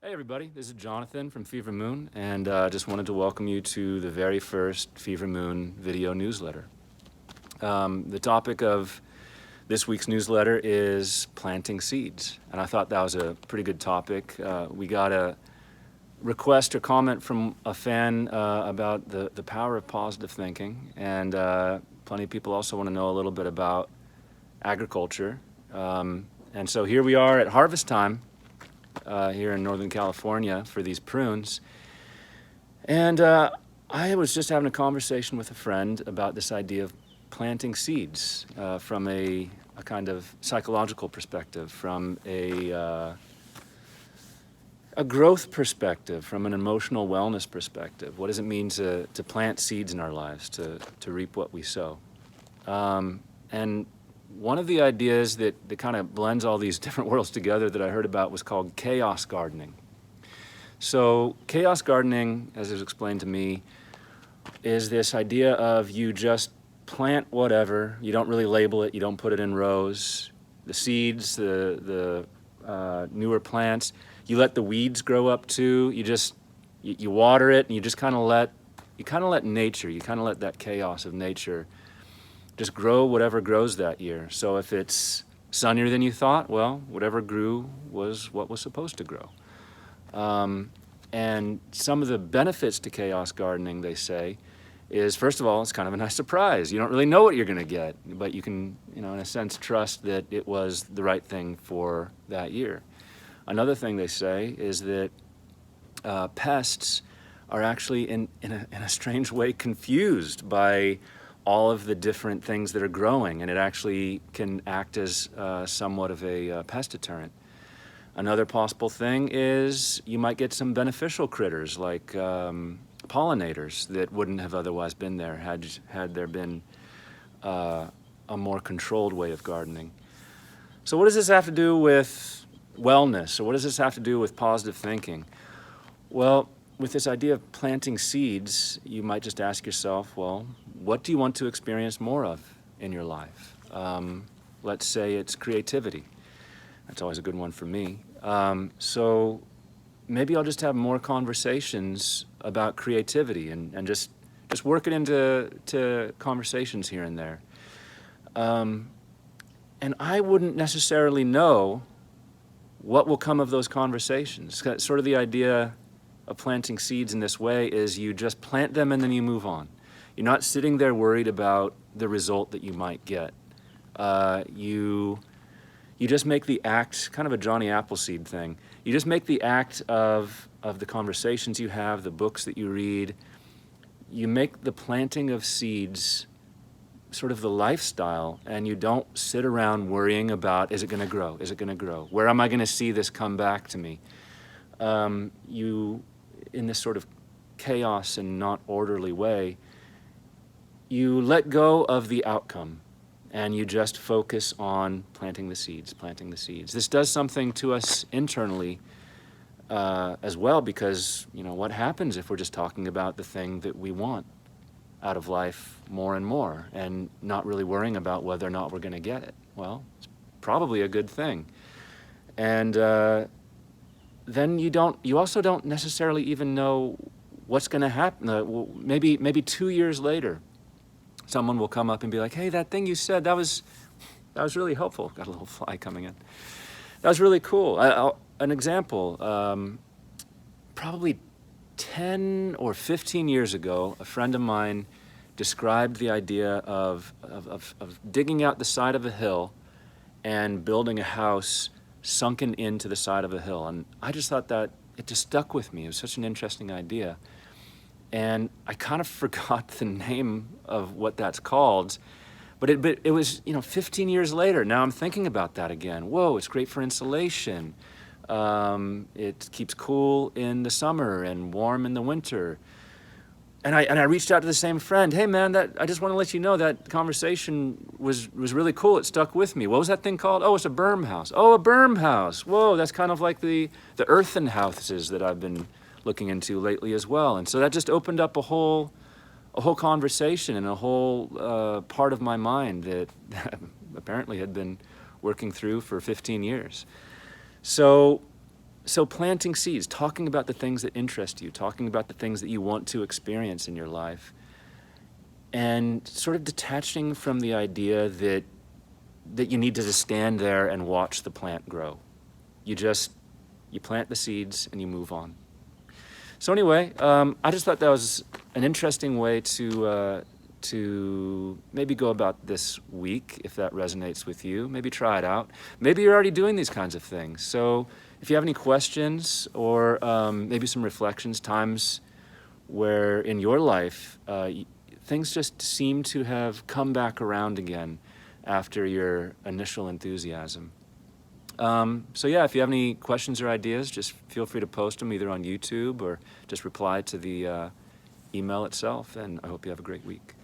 Hey everybody, this is Jonathan from Fever Moon, and just wanted to welcome you to the very first Fever Moon video newsletter. The topic of this week's newsletter is planting seeds, and I thought that was a pretty good topic. We got a request or comment from a fan about the power of positive thinking, and plenty of people also want to know a little bit about agriculture. And so here we are at harvest time. Here in Northern California for these prunes. And I was just having a conversation with a friend about this idea of planting seeds from a kind of psychological perspective, from a growth perspective, from an emotional wellness perspective. What does it mean to plant seeds in our lives, to reap what we sow? And one of the ideas that kind of blends all these different worlds together that I heard about was called chaos gardening. So chaos gardening, as it was explained to me, is this idea of you just plant whatever, you don't really label it, you don't put it in rows. The seeds, the newer plants, you let the weeds grow up too. You water it, and you just kind of let nature, you kind of let that chaos of nature just grow whatever grows that year. So if it's sunnier than you thought, well, whatever grew was what was supposed to grow. And some of the benefits to chaos gardening, they say, is first of all, it's kind of a nice surprise. You don't really know what you're going to get, but you can, in a sense, trust that it was the right thing for that year. Another thing they say is that pests are actually, in a strange way, confused by all of the different things that are growing, and it actually can act as somewhat of a pest deterrent. Another possible thing is you might get some beneficial critters like pollinators that wouldn't have otherwise been there had there been a more controlled way of gardening. So what does this have to do with wellness, or what does this have to do with positive thinking? Well, with this idea of planting seeds, you might just ask yourself, well, what do you want to experience more of in your life? Let's say it's creativity. That's always a good one for me. So maybe I'll just have more conversations about creativity and just work it into conversations here and there. And I wouldn't necessarily know what will come of those conversations. Sort of the idea of planting seeds in this way is you just plant them and then you move on. You're not sitting there worried about the result that you might get. You just make the act, kind of a Johnny Appleseed thing. You just make the act of the conversations you have, the books that you read. You make the planting of seeds sort of the lifestyle, and you don't sit around worrying about, is it going to grow? Is it going to grow? Where am I going to see this come back to me? In this sort of chaos and not orderly way, you let go of the outcome and you just focus on planting the seeds, planting the seeds. This does something to us internally as well, because what happens if we're just talking about the thing that we want out of life more and more and not really worrying about whether or not we're going to get it? Well, it's probably a good thing. And then you also don't necessarily even know what's going to happen. Maybe 2 years later, someone will come up and be like, hey, that thing you said, that was really helpful. Got a little fly coming in. That was really cool. An example, probably 10 or 15 years ago, a friend of mine described the idea of digging out the side of a hill and building a house sunken into the side of a hill. And I just thought that it just stuck with me. It was such an interesting idea. And I kind of forgot the name of what that's called, but it was 15 years later. Now I'm thinking about that again. Whoa, it's great for insulation. It keeps cool in the summer and warm in the winter. And I reached out to the same friend. Hey man, I just want to let you know that conversation was really cool. It stuck with me. What was that thing called? Oh, it's a Berm House. Oh, a Berm House. Whoa, that's kind of like the earthen houses that I've been looking into lately as well. And so that just opened up a whole conversation and a whole part of my mind that apparently had been working through for 15 years. So So planting seeds, talking about the things that interest you, talking about the things that you want to experience in your life, and sort of detaching from the idea that you need to just stand there and watch the plant grow. You plant the seeds and you move on. So anyway, I just thought that was an interesting way to maybe go about this week, if that resonates with you. Maybe try it out. Maybe you're already doing these kinds of things. So if you have any questions or maybe some reflections, times where in your life things just seem to have come back around again after your initial enthusiasm. So yeah, if you have any questions or ideas, just feel free to post them either on YouTube or just reply to the email itself, and I hope you have a great week.